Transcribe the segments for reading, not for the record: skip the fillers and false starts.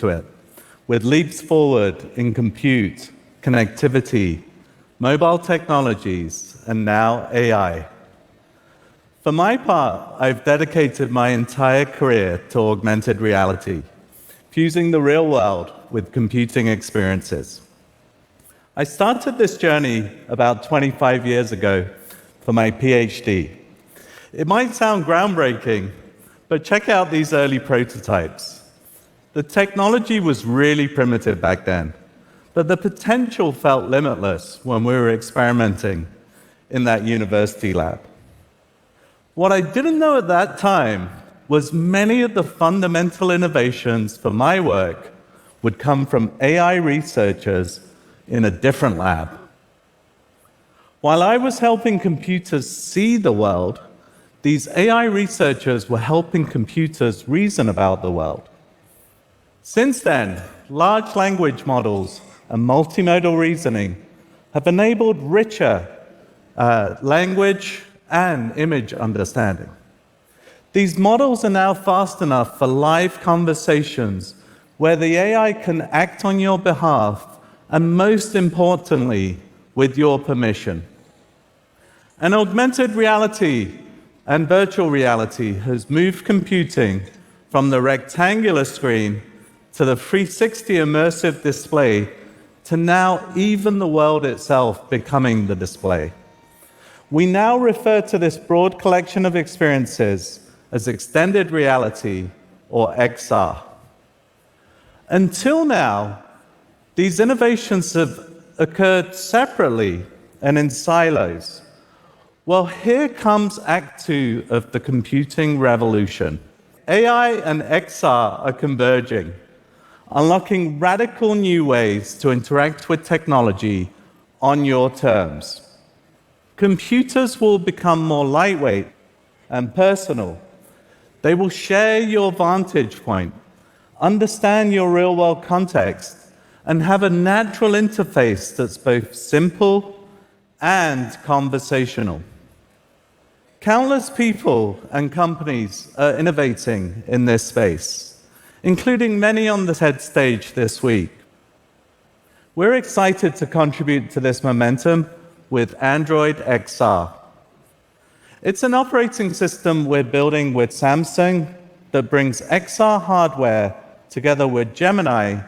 to it, with leaps forward in compute, connectivity, mobile technologies, and now AI. For my part, I've dedicated my entire career to augmented reality, fusing the real world with computing experiences. I started this journey about 25 years ago for my PhD. It might sound groundbreaking, but check out these early prototypes. The technology was really primitive back then, but the potential felt limitless when we were experimenting in that university lab. What I didn't know at that time was many of the fundamental innovations for my work would come from AI researchers in a different lab. While I was helping computers see the world, these AI researchers were helping computers reason about the world. Since then, large language models and multimodal reasoning have enabled richer language and image understanding. These models are now fast enough for live conversations where the AI can act on your behalf and, most importantly, with your permission. And augmented reality and virtual reality has moved computing from the rectangular screen to the 360 immersive display to now even the world itself becoming the display. We now refer to this broad collection of experiences as extended reality, or XR. Until now, these innovations have occurred separately and in silos. Well, here comes Act 2 of the computing revolution. AI and XR are converging, unlocking radical new ways to interact with technology on your terms. Computers will become more lightweight and personal. They will share your vantage point, understand your real-world context, and have a natural interface that's both simple and conversational. Countless people and companies are innovating in this space, including many on the TED stage this week. We're excited to contribute to this momentum with Android XR. It's an operating system we're building with Samsung that brings XR hardware together with Gemini,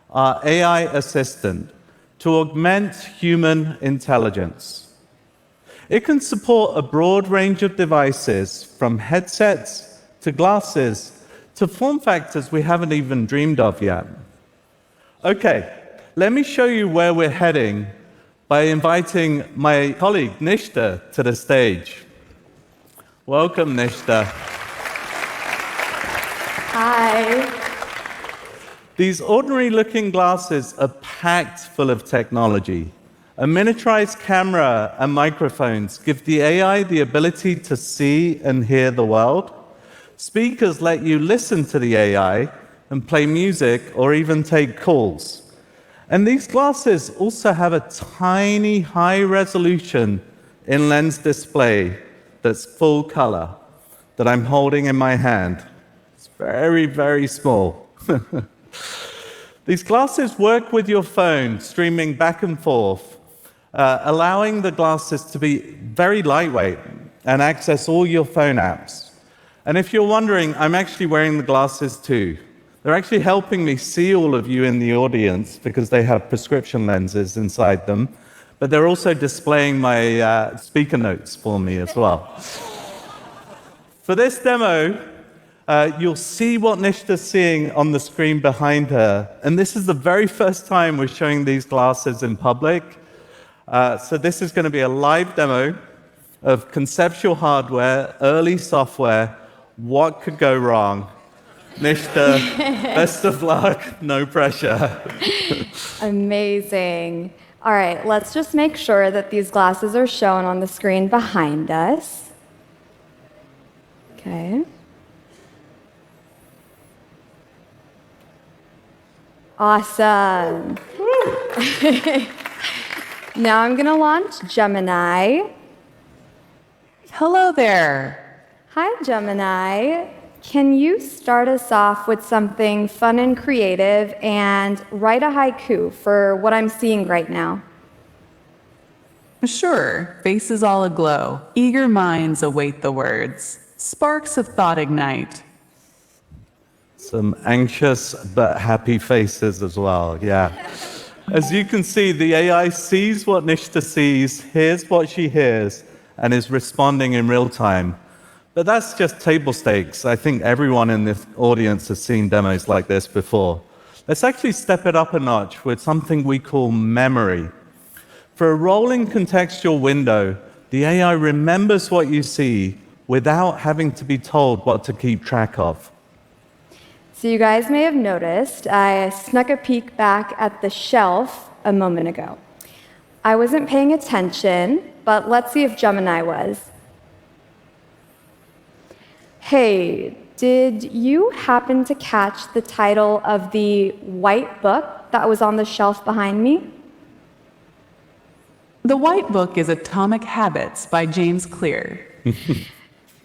our AI assistant, to augment human intelligence. It can support a broad range of devices, from headsets to glasses to form factors we haven't even dreamed of yet. Okay, let me show you where we're heading by inviting my colleague Nishta to the stage. Welcome, Nishta. Hi. These ordinary-looking glasses are packed full of technology. A miniaturized camera and microphones give the AI the ability to see and hear the world. Speakers let you listen to the AI and play music or even take calls. And these glasses also have a tiny, high-resolution in-lens display that's full color that I'm holding in my hand. It's very, very small. These glasses work with your phone, streaming back and forth, allowing the glasses to be very lightweight and access all your phone apps. And if you're wondering, I'm actually wearing the glasses too. They're actually helping me see all of you in the audience because they have prescription lenses inside them, but they're also displaying my speaker notes for me as well. For this demo, you'll see what Nishta's seeing on the screen behind her, and this is the very first time we're showing these glasses in public. So this is going to be a live demo of conceptual hardware, early software. What could go wrong? Nishta, best of luck, no pressure. Amazing. All right, let's just make sure that these glasses are shown on the screen behind us. Okay. Awesome. Now I'm going to launch Gemini. Hello there. Hi, Gemini. can you start us off with something fun and creative and write a haiku for what I'm seeing right now? Sure, faces all aglow, eager minds await the words, sparks of thought ignite. Some anxious but happy faces as well, yeah. As you can see, the AI sees what Nishta sees, hears what she hears, and is responding in real time. But that's just table stakes. I think everyone in this audience has seen demos like this before. Let's actually step it up a notch with something we call memory. For a rolling contextual window, the AI remembers what you see without having to be told what to keep track of. So you guys may have noticed I snuck a peek back at the shelf a moment ago. I wasn't paying attention, but let's see if Gemini was. Hey, did you happen to catch the title of the white book that was on the shelf behind me? The white book is Atomic Habits by James Clear.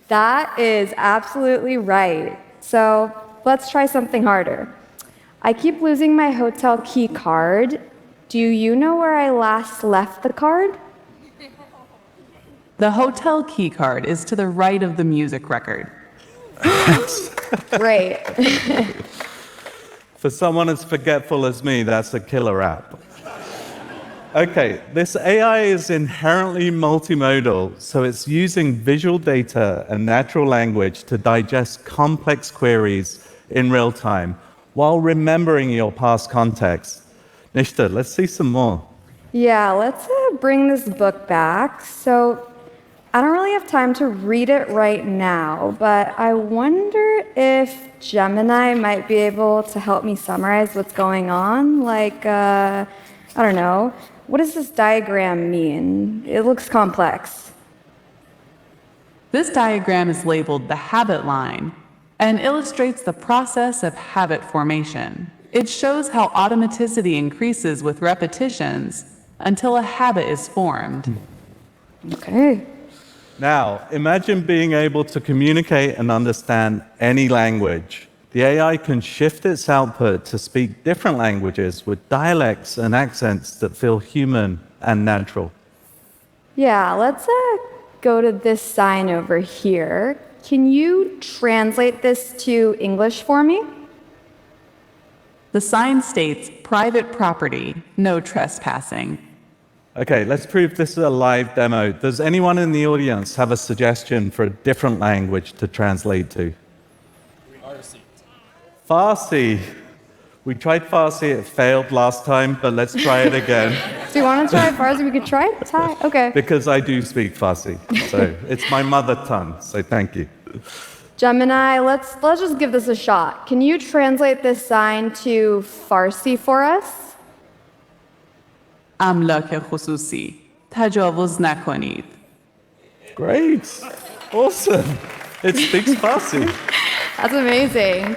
That is absolutely right. So let's try something harder. I keep losing my hotel key card. Do you know where I last left the card? The hotel key card is to the right of the music record. Great. For someone as forgetful as me, that's a killer app. Okay, this AI is inherently multimodal, so it's using visual data and natural language to digest complex queries in real time while remembering your past context. Nishta, let's see some more. Yeah, let's bring this book back. So I don't really have time to read it right now, but I wonder if Gemini might be able to help me summarize what's going on. Like, I don't know, what does this diagram mean? It looks complex. This diagram is labeled the habit line and illustrates the process of habit formation. It shows how automaticity increases with repetitions until a habit is formed. Okay. Now, imagine being able to communicate and understand any language. The AI can shift its output to speak different languages with dialects and accents that feel human and natural. Yeah, let's go to this sign over here. Can you translate this to English for me? The sign states private property, no trespassing. Okay, let's prove this is a live demo. Does anyone in the audience have a suggestion for a different language to translate to? Farsi. We tried Farsi, it failed last time, but let's try it again. Do you want to try Farsi? We could try it. Thai? Okay. Because I do speak Farsi, so it's my mother tongue, so thank you. Gemini, let's just give this a shot. Can you translate this sign to Farsi for us? املاک خصوصی تجاوز نکنید. Great. Awesome. It speaks Farsi. That's amazing.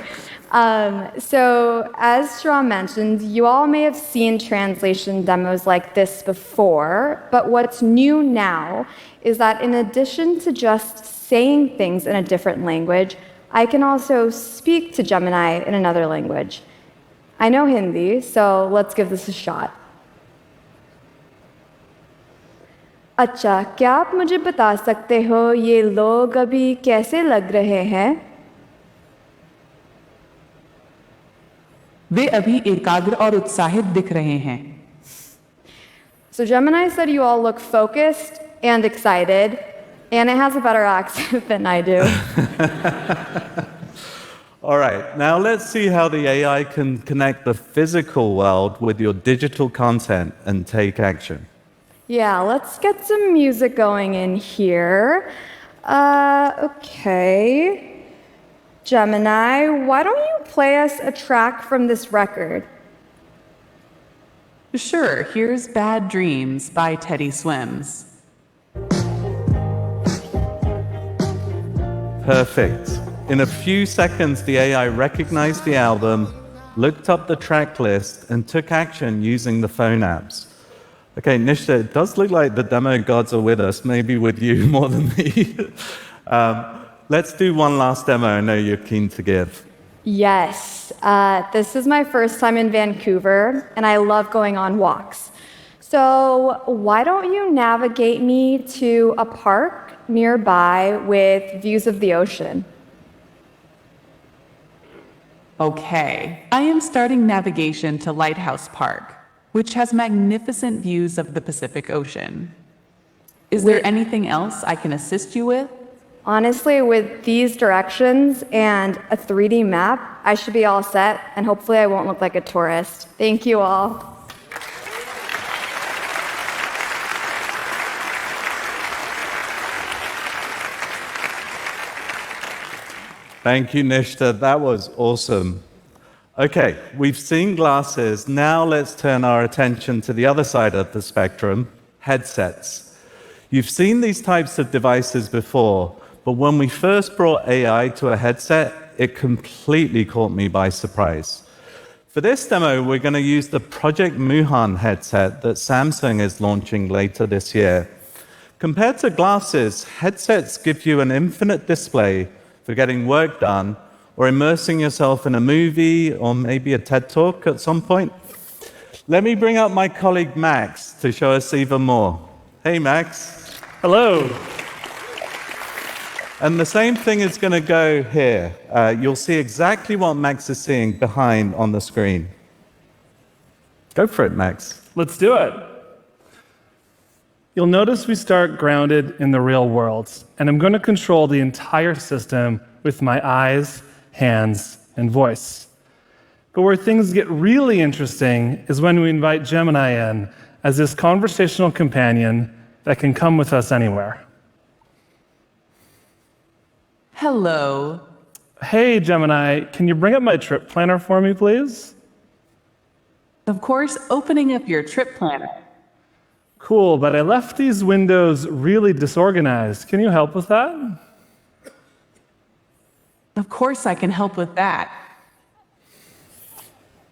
So, as Shahram mentioned, you all may have seen translation demos like this before, but what's new now is that in addition to just saying things in a different language, I can also speak to Gemini in another language. I know Hindi, so let's give this a shot. अच्छा, क्या आप मुझे बता सकते हो ये लोग अभी कैसे लग रहे हैं? वे अभी एकाग्र और उत्साहित दिख रहे हैं. So Gemini said you all look focused and excited, and it has a better accent than I do. All right, now let's see how the AI can connect the physical world with your digital content and take action. Yeah, let's get some music going in here. Okay. Gemini, why don't you play us a track from this record? Sure, here's Bad Dreams by Teddy Swims. Perfect. In a few seconds, the AI recognized the album, looked up the track list, and took action using the phone apps. Okay, Nishta, it does look like the demo gods are with us, maybe with you more than me. let's do one last demo I know you're keen to give. Yes, this is my first time in Vancouver, and I love going on walks. So why don't you navigate me to a park nearby with views of the ocean? Okay, I am starting navigation to Lighthouse Park, which has magnificent views of the Pacific Ocean. Is there anything else I can assist you with? Honestly, with these directions and a 3D map, I should be all set, and hopefully I won't look like a tourist. Thank you all. Thank you, Nishta. That was awesome. Okay, we've seen glasses. Now let's turn our attention to the other side of the spectrum, headsets. You've seen these types of devices before, but when we first brought AI to a headset, it completely caught me by surprise. For this demo, we're going to use the Project Muhan headset that Samsung is launching later this year. Compared to glasses, headsets give you an infinite display for getting work done or immersing yourself in a movie or maybe a TED Talk at some point. Let me bring up my colleague Max to show us even more. Hey, Max. Hello. And the same thing is going to go here. You'll see exactly what Max is seeing behind on the screen. Go for it, Max. Let's do it. You'll notice we start grounded in the real world, and I'm going to control the entire system with my eyes, hands, and voice. But where things get really interesting is when we invite Gemini in as this conversational companion that can come with us anywhere. Hello. Hey, Gemini, can you bring up my trip planner for me, please? Of course, opening up your trip planner. Cool, but I left these windows really disorganized. Can you help with that? Of course, I can help with that.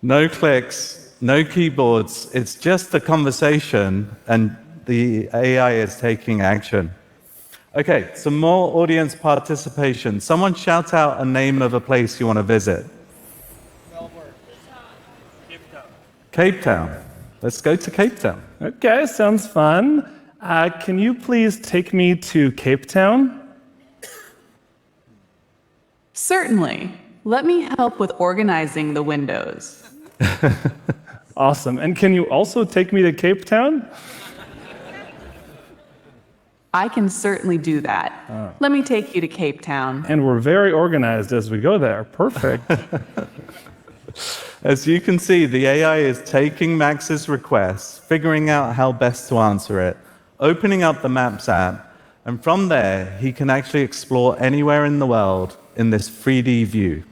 No clicks, no keyboards. It's just a conversation, and the AI is taking action. Okay, some more audience participation. Someone shout out a name of a place you want to visit. Melbourne. Cape Town. Cape Town. Let's go to Cape Town. Okay, sounds fun. Can you please take me to Cape Town? Certainly. Let me help with organizing the windows. Awesome. And can you also take me to Cape Town? I can certainly do that. Let me take you to Cape Town. And we're very organized as we go there. Perfect. As you can see, the AI is taking Max's request, figuring out how best to answer it, opening up the Maps app, and from there, he can actually explore anywhere in the world in this 3D view.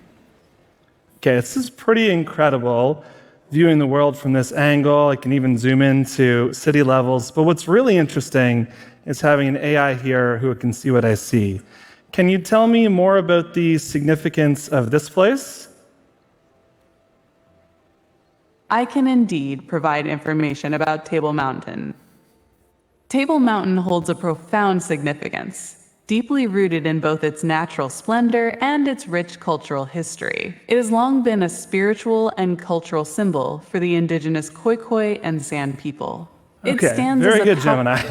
Okay, this is pretty incredible, viewing the world from this angle. I can even zoom into city levels. But what's really interesting is having an AI here who can see what I see. Can you tell me more about the significance of this place? I can indeed provide information about Table Mountain. Table Mountain holds a profound significance, deeply rooted in both its natural splendor and its rich cultural history. It has long been a spiritual and cultural symbol for the indigenous Khoikhoi and San people. It Okay, stands very as good, Gemini.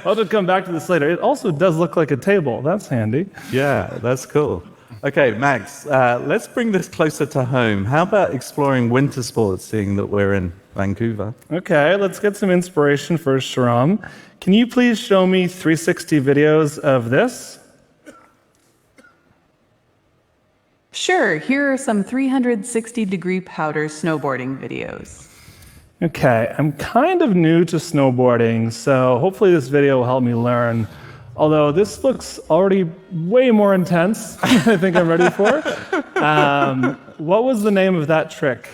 I'll just come back to this later. It also does look like a table. That's handy. Yeah, that's cool. Okay, Max, let's bring this closer to home. How about exploring winter sports, seeing that we're in Vancouver? Okay, let's get some inspiration first, Shahram. Can you please show me 360 videos of this? Sure, here are some 360-degree powder snowboarding videos. Okay, I'm kind of new to snowboarding, so hopefully this video will help me learn. Although this looks already way more intense than I think I'm ready for. What was the name of that trick?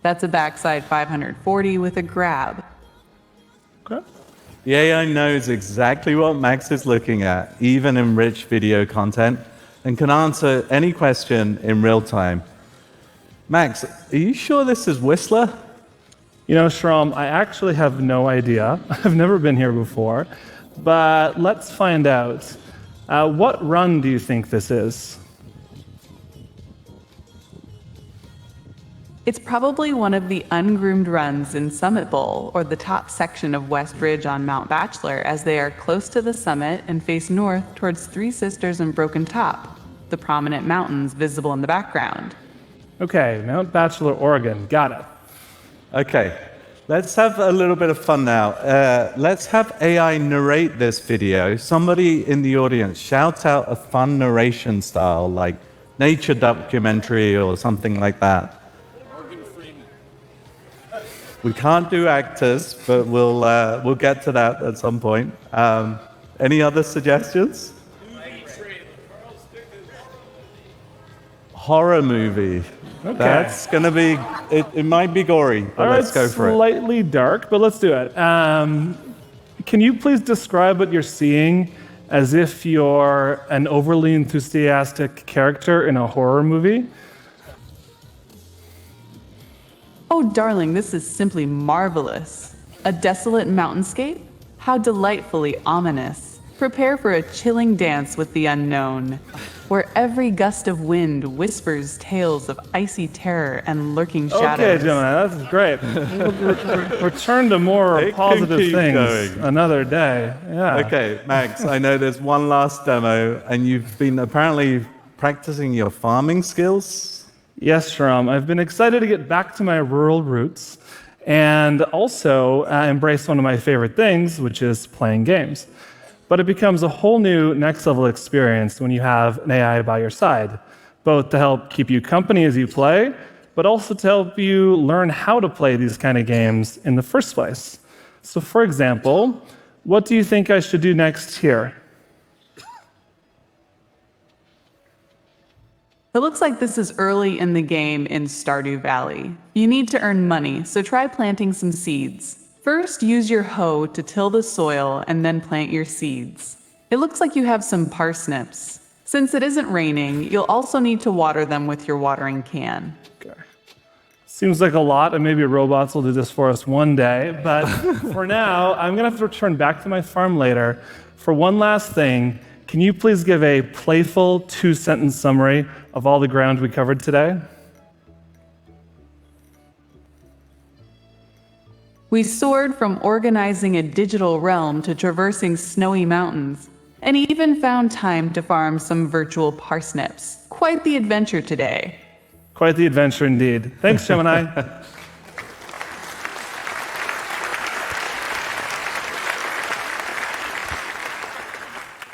That's a backside 540 with a grab. Okay. The AI knows exactly what Max is looking at, even in rich video content, and can answer any question in real time. Max, are you sure this is Whistler? You know, Shahram, I actually have no idea. I've never been here before. but let's find out. What run do you think this is? It's probably one of the ungroomed runs in Summit Bowl or the top section of West Ridge on Mount Bachelor as they are close to the summit and face north towards Three Sisters and Broken Top, the prominent mountains visible in the background. Okay, Mount Bachelor, Oregon. Got it. Okay, let's have a little bit of fun now. Let's have AI narrate this video. Somebody in the audience shout out a fun narration style, like nature documentary or something like that. We can't do actors, but we'll get to that at some point. Any other suggestions? Horror movie. Okay. That's going to be, it might be gory, but let's go for it. Slightly dark, but let's do it. Can you please describe what you're seeing as if you're an overly enthusiastic character in a horror movie? Oh, darling, this is simply marvelous. A desolate mountainscape? How delightfully ominous. Prepare for a chilling dance with the unknown, where every gust of wind whispers tales of icy terror and lurking shadows. Okay, Gemini, that's great. We'll return to more It can positive keep things going. another day. Yeah. Okay, Max, I know there's one last demo, and you've been apparently practicing your farming skills. Yes, Shahram. I've been excited to get back to my rural roots and also embrace one of my favorite things, which is playing games. But it becomes a whole new next level experience when you have an AI by your side, both to help keep you company as you play, but also to help you learn how to play these kind of games in the first place. So for example, what do you think I should do next here? It looks like this is early in the game in Stardew Valley. You need to earn money, so try planting some seeds. First, use your hoe to till the soil and then plant your seeds. It looks like you have some parsnips. Since it isn't raining, you'll also need to water them with your watering can. Okay. Seems like a lot, and maybe robots will do this for us one day, but for now, I'm gonna have to return back to my farm later. For one last thing, can you please give a playful 2-sentence summary of all the ground we covered today? We soared from organizing a digital realm to traversing snowy mountains, and even found time to farm some virtual parsnips. Quite the adventure today. Quite the adventure indeed. Thanks, Gemini.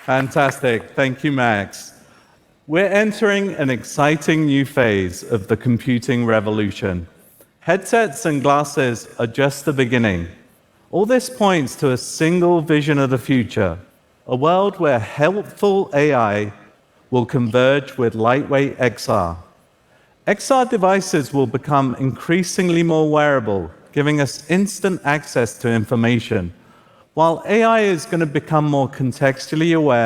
Fantastic. Thank you, Max. We're entering an exciting new phase of the computing revolution. Headsets and glasses are just the beginning. All this points to a single vision of the future, a world where helpful AI will converge with lightweight XR. XR devices will become increasingly more wearable, giving us instant access to information, while AI is going to become more contextually aware